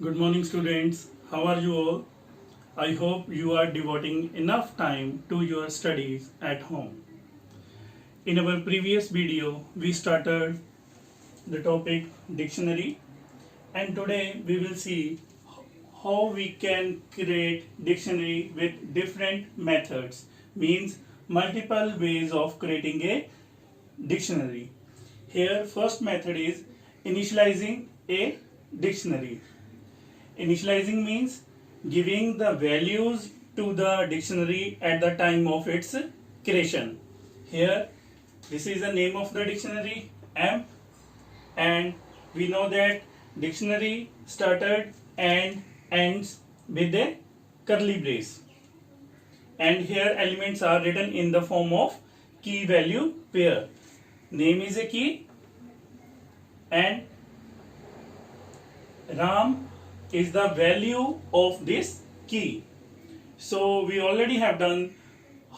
Good morning, students. How are you all? I hope you are devoting enough time to your studies at home. In our previous video, we started the topic dictionary, and today we will see how we can create dictionary with different methods, means multiple ways of creating a dictionary. Here, first method is initializing a dictionary. Initializing means giving the values to the dictionary at the time of its creation. Here, this is the name of the dictionary, AMP, and we know that dictionary started and ends with a curly brace. And here elements are written in the form of key value pair. Name is a key and Ram is the value of this key. So we already have done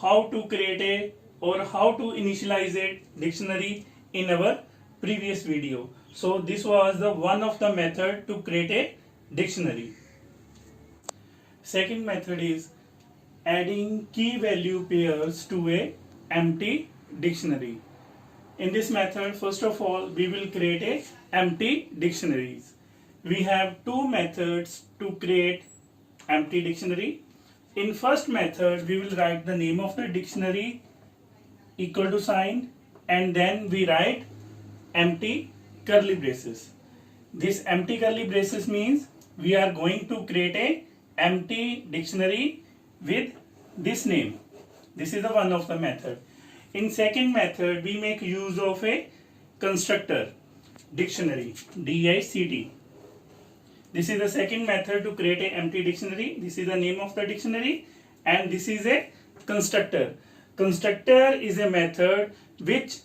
how to create a or how to initialize a dictionary in our previous video. So this was the one of the method to create a dictionary. Second method is adding key value pairs to a empty dictionary. In this method, first of all, we will create a empty dictionaries. We have two methods to create empty dictionary. In first method, we will write the name of the dictionary equal to sign and then we write empty curly braces. This empty curly braces means we are going to create a empty dictionary with this name. This is the one of the method. In second method, we make use of a constructor dictionary, DICT. This is the second method to create an empty dictionary. This is the name of the dictionary and this is a constructor. Constructor is a method which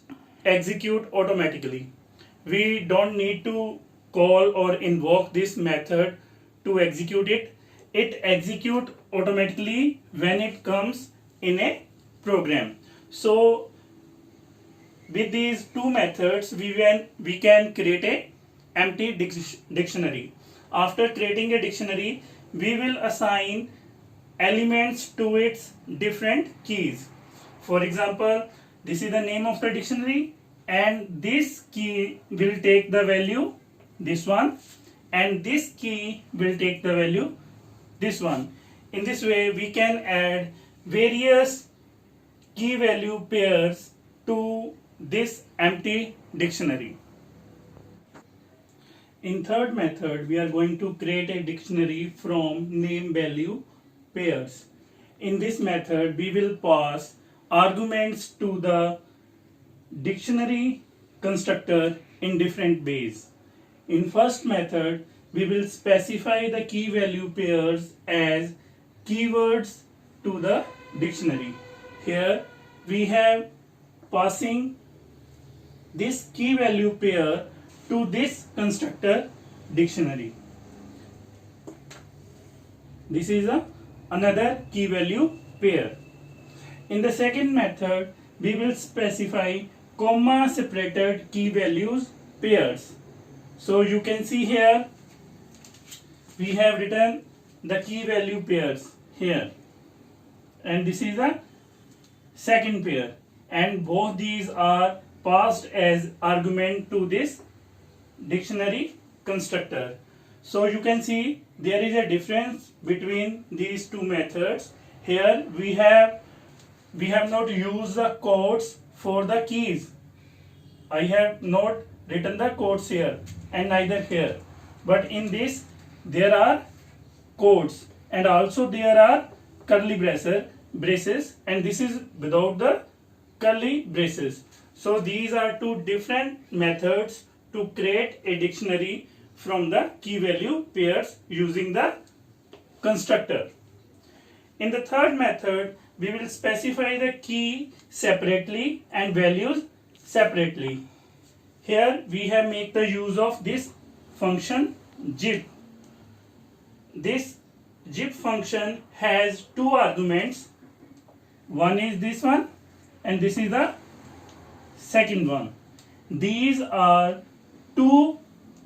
execute automatically. We don't need to call or invoke this method to execute it. It execute automatically when it comes in a program. So with these two methods we can create a empty dictionary. After creating a dictionary, we will assign elements to its different keys. For example, this is the name of the dictionary and this key will take the value this one and this key will take the value this one. In this way, we can add various key value pairs to this empty dictionary. In third method, we are going to create a dictionary from name value pairs. In this method, we will pass arguments to the dictionary constructor in different ways. In first method, we will specify the key value pairs as keywords to the dictionary. Here we have passing this key value pair to this constructor dictionary. This is another key value pair. In the second method, we will specify comma separated key values pairs. So you can see here we have written the key value pairs here and this is the second pair and both these are passed as argument to this dictionary constructor. So you can see there is a difference between these two methods. Here we have not used the codes for the keys. I have not written the codes here and neither here, but in this there are codes and also there are curly braces and this is without the curly braces. So these are two different methods to create a dictionary from the key value pairs using the constructor. In the third method, we will specify the key separately and values separately. Here we have made the use of this function zip. This zip function has two arguments. One is this one and this is the second one. These are two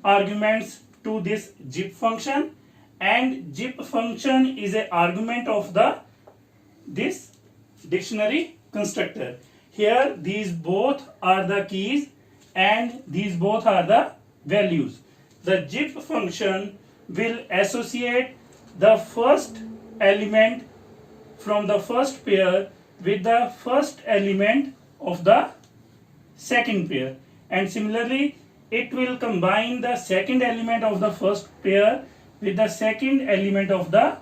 arguments to this zip function and zip function is an argument of the this dictionary constructor. Here these both are the keys and these both are the values. The zip function will associate the first element from the first pair with the first element of the second pair, and similarly it will combine the second element of the first pair with the second element of the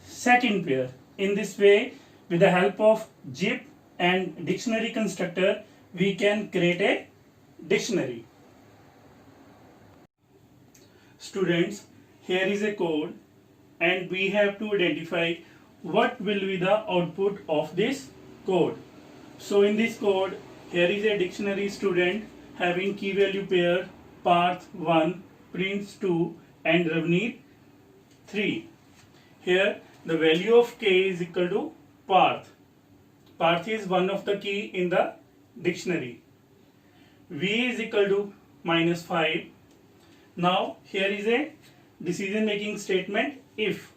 second pair. In this way, with the help of zip and dictionary constructor, we can create a dictionary. Students, here is a code and we have to identify what will be the output of this code. So in this code, here is a dictionary student having key value pair Parth 1, Prince 2 and Ravneet 3. Here the value of k is equal to Parth. Parth is one of the key in the dictionary. V is equal to -5. Now here is a decision making statement. If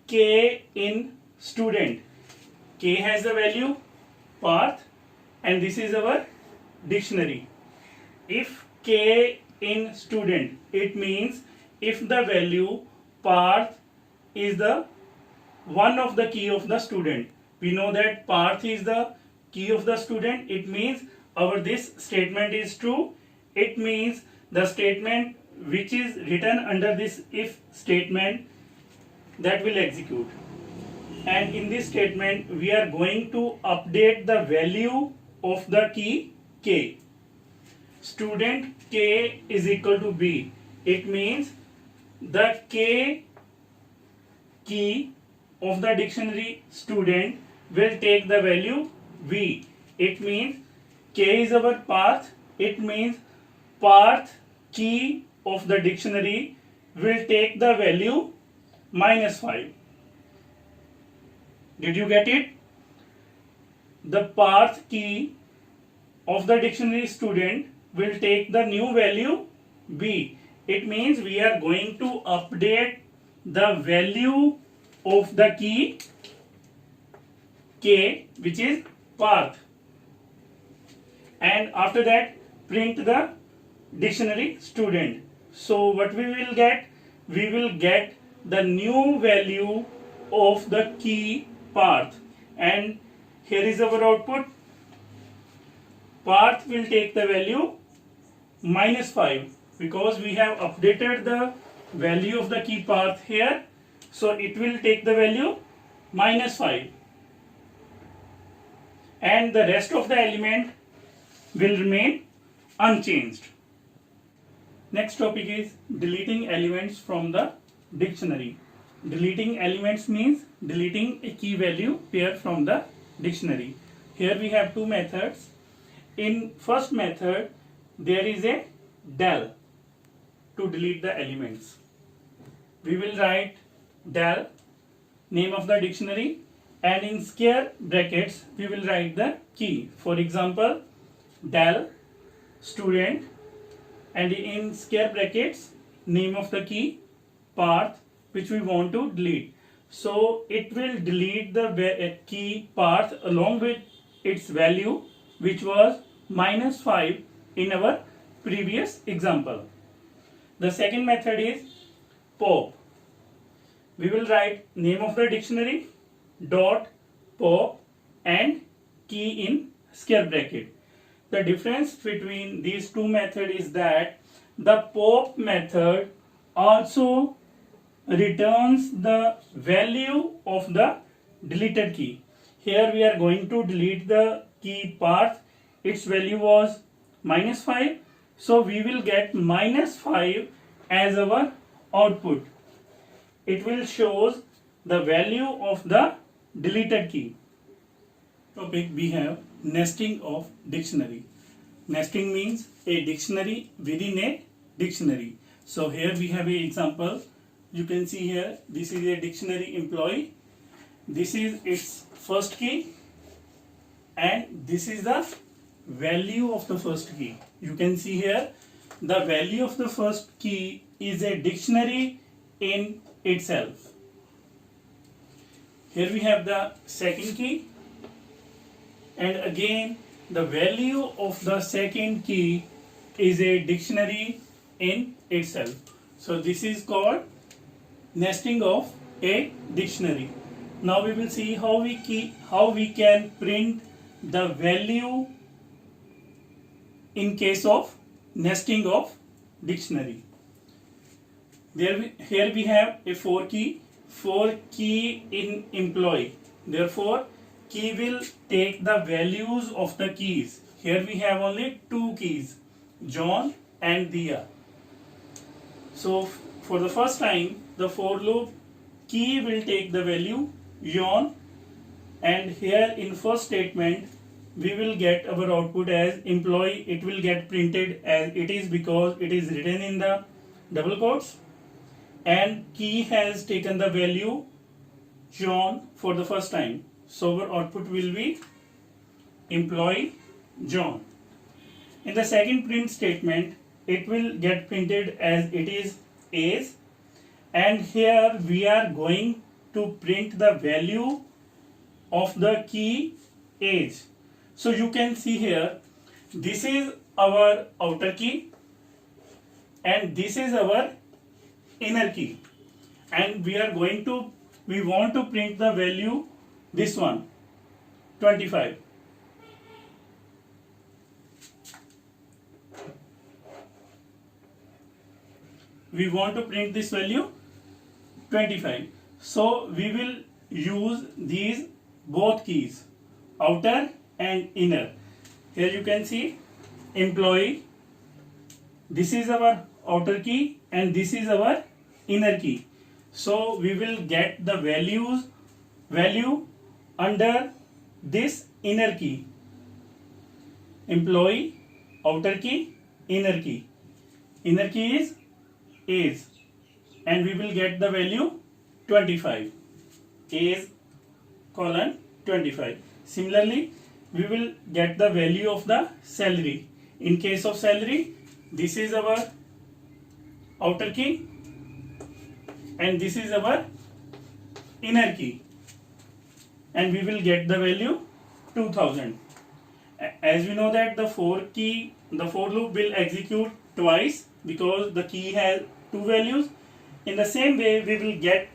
k in student, k has the value Parth and this is our dictionary. If k in student, it means if the value Parth is the one of the key of the student. We know that Parth is the key of the student. It means our this statement is true. It means the statement which is written under this if statement that will execute. And in this statement we are going to update the value of the key k. Student k is equal to b. It means the k key of the dictionary student will take the value v. It means k is our Parth. It means Parth key of the dictionary will take the value -5. Did you get it? The Parth key of the dictionary student will take the new value b. It means we are going to update the value of the key k, which is Parth, and after that print the dictionary student. So what we will get? We will get the new value of the key Parth, and here is our output. Parth will take the value -5 because we have updated the value of the key Parth here, so it will take the value -5 and the rest of the element will remain unchanged. Next topic is deleting elements from the dictionary. Deleting elements means deleting a key value pair from the dictionary. Here we have two methods. In first method there is a del to delete the elements. We will write del, name of the dictionary, and in square brackets we will write the key. For example, del student, and in square brackets name of the key Parth which we want to delete. So it will delete the key Parth along with its value, which was -5 in our previous example. The second method is pop. We will write name of the dictionary dot pop and key in square bracket. The difference between these two methods is that the pop method also returns the value of the deleted key. Here we are going to delete the key Parth. Its value was -5, so we will get -5 as our output. It will shows the value of the deleted key. Topic we have nesting of dictionary. Nesting means a dictionary within a dictionary. So here we have an example. You can see here, this is a dictionary employee. This is its first key and this is the value of the first key. You can see here the value of the first key is a dictionary in itself. Here we have the second key, and again the value of the second key is a dictionary in itself. So this is called nesting of a dictionary. Now we will see how we can print the value in case of nesting of dictionary. Here we have a 4 key in employee. Therefore, key will take the values of the keys. Here we have only 2 keys, John and Dia. So for the first time, the for loop key will take the value John, and here in first statement we will get our output as employee. It will get printed as it is because it is written in the double quotes, and key has taken the value John for the first time. So our output will be employee John. In the second print statement, it will get printed as it is age, and here we are going to print the value of the key age. So you can see here, this is our outer key and this is our inner key, and we want to print the value, this one, 25. We want to print this value 25. So we will use these both keys, outer and inner. Here you can see employee, this is our outer key and this is our inner key. So we will get the value under this inner key, employee, outer key, inner key. Inner key is age, and we will get the value 25, age colon 25. Similarly, we will get the value of the salary. In case of salary, this is our outer key and this is our inner key, and we will get the value 2000. As we know that the for loop will execute twice because the key has 2 values. In the same way, we will get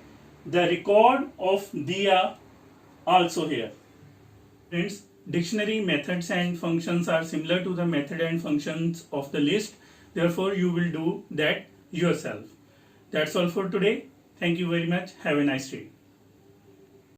the record of Dia also here. Friends, dictionary methods and functions are similar to the method and functions of the list. Therefore, you will do that yourself. That's all for today. Thank you very much. Have a nice day.